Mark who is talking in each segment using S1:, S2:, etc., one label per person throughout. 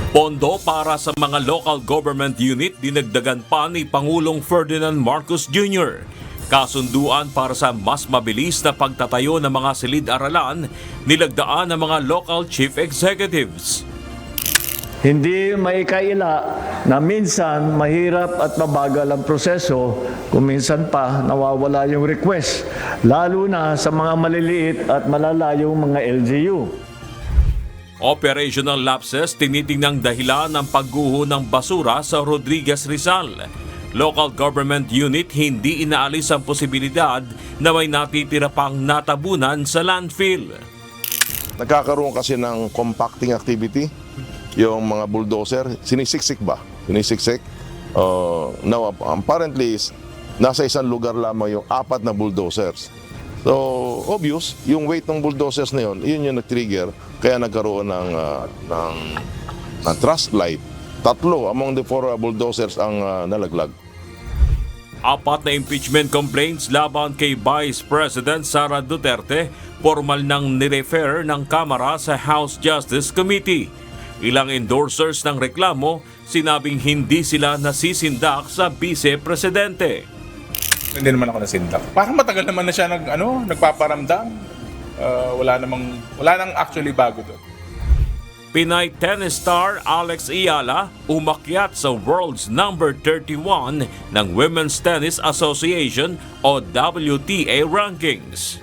S1: Pondo para sa mga local government unit dinagdagan pa ni Pangulong Ferdinand Marcos Jr. Kasunduan para sa mas mabilis na pagtatayo ng mga silid-aralan, nilagdaan ng mga local chief executives.
S2: Hindi maikaila na minsan mahirap at mabagal ang proseso kung minsan pa nawawala yung request, lalo na sa mga maliliit at malalayong mga LGU.
S1: Operational lapses tinitingnang dahilan ng pagguho ng basura sa Rodriguez Rizal. Local government unit hindi inaalis ang posibilidad na may natitira pang natabunan sa landfill.
S3: Nagkakaroon kasi ng compacting activity, yung mga bulldozer, sinisiksik ba? Sinisiksik. Now, apparently, nasa isang lugar lamang yung 4 na bulldozers. So, obvious, yung weight ng bulldozers na yun yung nag-trigger, kaya nagkaroon ng thrust light. 3 among the 4 bulldozers ang nalaglag.
S1: 4 na impeachment complaints laban kay Vice President Sara Duterte, formal nang nirefer ng Kamara sa House Justice Committee. Ilang endorsers ng reklamo, sinabing hindi sila nasisindak sa Vice-Presidente.
S4: Hindi naman ako nasindak. Parang matagal naman na siya nagpaparamdam. Wala nang actually bago doon.
S1: Pinay tennis star Alex Ayala umakyat sa world's number 31 ng Women's Tennis Association o WTA rankings.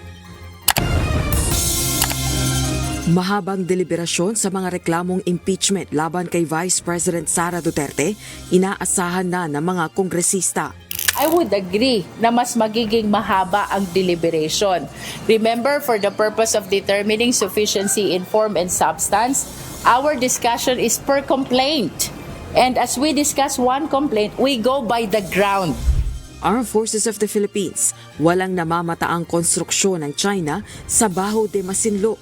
S5: Mahabang deliberasyon sa mga reklamong impeachment laban kay Vice President Sara Duterte, inaasahan na ng mga kongresista.
S6: I would agree na mas magiging mahaba ang deliberation. Remember, for the purpose of determining sufficiency in form and substance, our discussion is per complaint. And as we discuss one complaint, we go by the ground.
S5: Armed Forces of the Philippines, walang namamataang konstruksyon ng China sa Baho de Masinloc.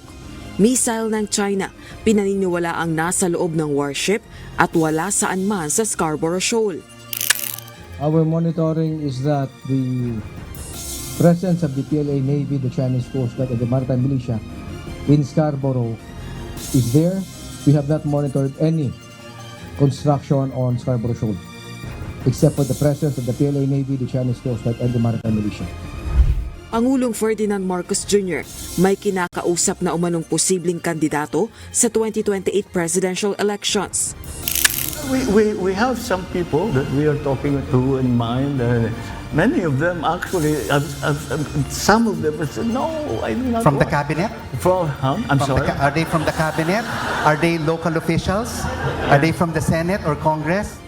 S5: Missile ng China, pinaniniwala ang nasa loob ng warship at wala saan man sa Scarborough Shoal.
S7: Our monitoring is that the presence of the PLA Navy, the Chinese Coast Guard, and the Maritime Militia in Scarborough is there. We have not monitored any construction on Scarborough Shoal, except for the presence of the PLA Navy, the Chinese Coast Guard, and the Maritime Militia.
S5: Pangulong Ferdinand Marcos Jr. may kinakausap na umanong posibleng kandidato sa 2028 presidential elections.
S2: We have some people that we are talking to in mind. Many of them actually, some of them said, no, I do not
S8: From the
S2: want."
S8: cabinet?
S2: I'm sorry?
S8: Are they from the cabinet? Are they local officials? Are they from the Senate or Congress?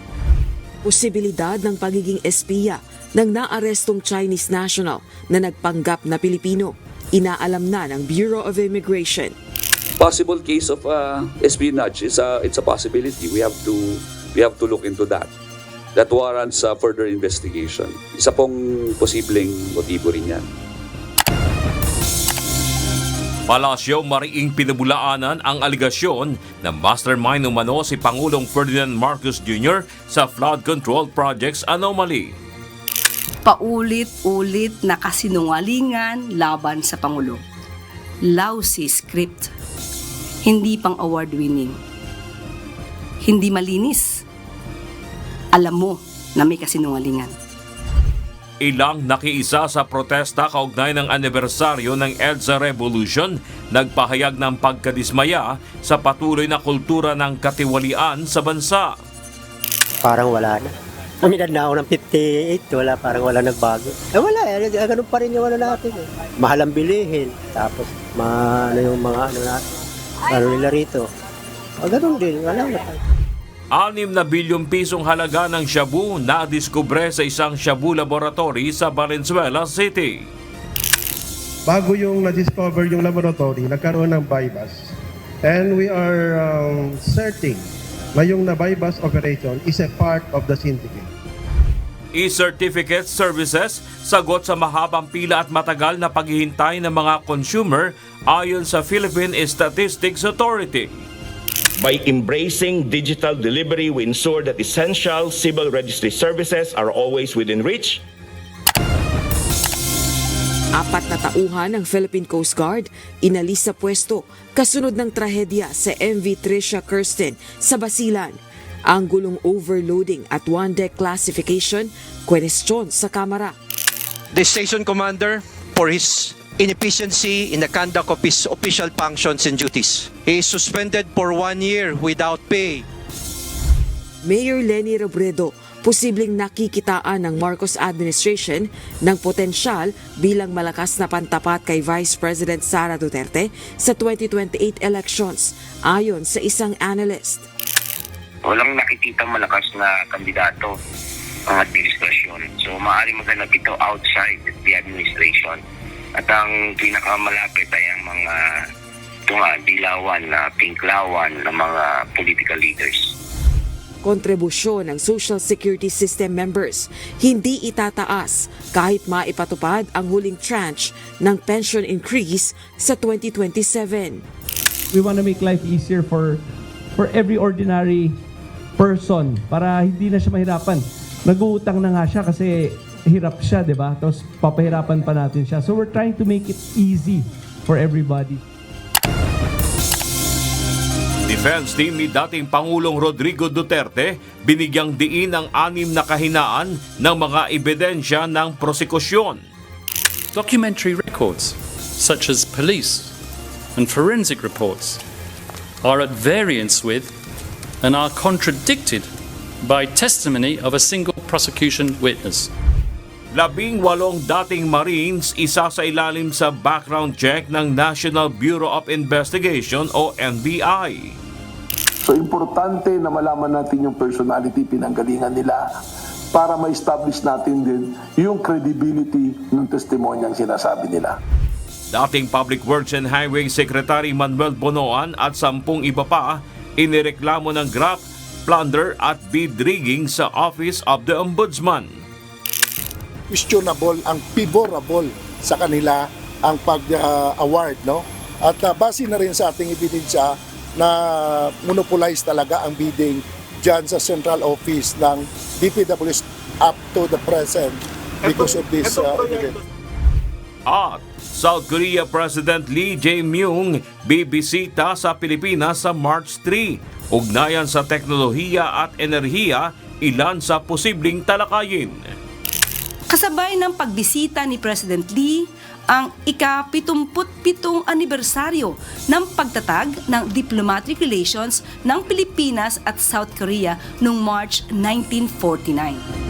S5: Posibilidad ng pagiging espiya ng naarestong Chinese national na nagpanggap na Pilipino. Inaalam na ng Bureau of Immigration.
S9: Possible case of espionage it's a possibility. We have to look into that. That warrants further investigation. Isa pong posibleng motibo rin yan.
S1: Palasyo mariing pinabulaanan ang aligasyon na mastermind umano si Pangulong Ferdinand Marcos Jr. sa flood control projects anomaly.
S10: Paulit-ulit na kasinungalingan laban sa Pangulo. Lousy script. Hindi pang award-winning. Hindi malinis. Alam mo na may kasinungalingan.
S1: Ilang nakiisa sa protesta kaugnay ng anibersaryo ng EDSA Revolution nagpahayag ng pagkadismaya sa patuloy na kultura ng katiwalian sa bansa.
S11: Parang wala na. Uminad na ako ng 58, parang wala nagbago. Wala, ganun pa rin yung natin. Mahal ang bilihin, tapos yung mga natin. Nila rito. Ganun din, wala na tayo.
S1: 6 na bilyong pisong halaga ng shabu na diskubre sa isang shabu laboratory sa Valenzuela City.
S12: Bago yung na-discover yung laboratory, nagkaroon ng bypass. And we are certain na yung na-bypass operation is a part of the syndicate.
S1: E-certificate services, sagot sa mahabang pila at matagal na paghihintay ng mga consumer ayon sa Philippine Statistics Authority.
S13: By embracing digital delivery, we ensure that essential civil registry services are always within reach.
S5: 4 na tauhan ng Philippine Coast Guard inalis sa pwesto kasunod ng trahedya sa MV Tricia Kirsten sa Basilan. Ang gulong overloading at one-deck classification, kwenestyon sa Kamara.
S14: The station commander for his inefficiency in the conduct of his official functions and duties. He is suspended for 1 year without pay.
S5: Mayor Leni Robredo, posibleng nakikitaan ng Marcos administration ng potensyal bilang malakas na pantapat kay Vice President Sara Duterte sa 2028 elections, ayon sa isang analyst.
S15: Walang nakikita malakas na kandidato ang administrasyon. So maaaring maganap ito outside the administration. At ang pinakamalapit ay ang mga dilawan na pinklawan ng mga political leaders.
S5: Kontribusyon ng Social Security System members hindi itataas kahit maipatupad ang huling tranche ng pension increase sa 2027.
S16: We want to make life easier for every ordinary person para hindi na siya mahirapan. Nag-uutang na nga siya kasi hirap siya, di ba? Tapos papahirapan pa natin siya. So we're trying to make it easy for everybody.
S1: Defense team ni dating Pangulong Rodrigo Duterte binigyang diin ang 6 na kahinaan ng mga ebidensya ng prosekusyon.
S17: Documentary records, such as police and forensic reports, are at variance with and are contradicted by testimony of a single prosecution witness.
S1: 18 dating Marines isa sa ilalim sa background check ng National Bureau of Investigation o NBI.
S18: So importante na malaman natin yung personality, pinanggalingan nila para ma-establish natin din yung credibility ng testimonyang sinasabi nila.
S1: Dating Public Works and Highway Secretary Manuel Bonoan at 10 iba pa inireklamo ng graft, plunder at bid rigging sa Office of the Ombudsman.
S19: Questionable ang favorable sa kanila ang pag-award, no? At base na rin sa ating ebidensya na monopolize talaga ang bidding dyan sa central office ng DPWH up to the present because of this evidence.
S1: At South Korea President Lee Jae-myung bibisita sa Pilipinas sa March 3. Ugnayan sa teknolohiya at enerhiya, ilan sa posibleng talakayin.
S10: Kasabay ng pagbisita ni President Lee, ang ika-77 anibersaryo ng pagtatag ng diplomatic relations ng Pilipinas at South Korea noong March 1949.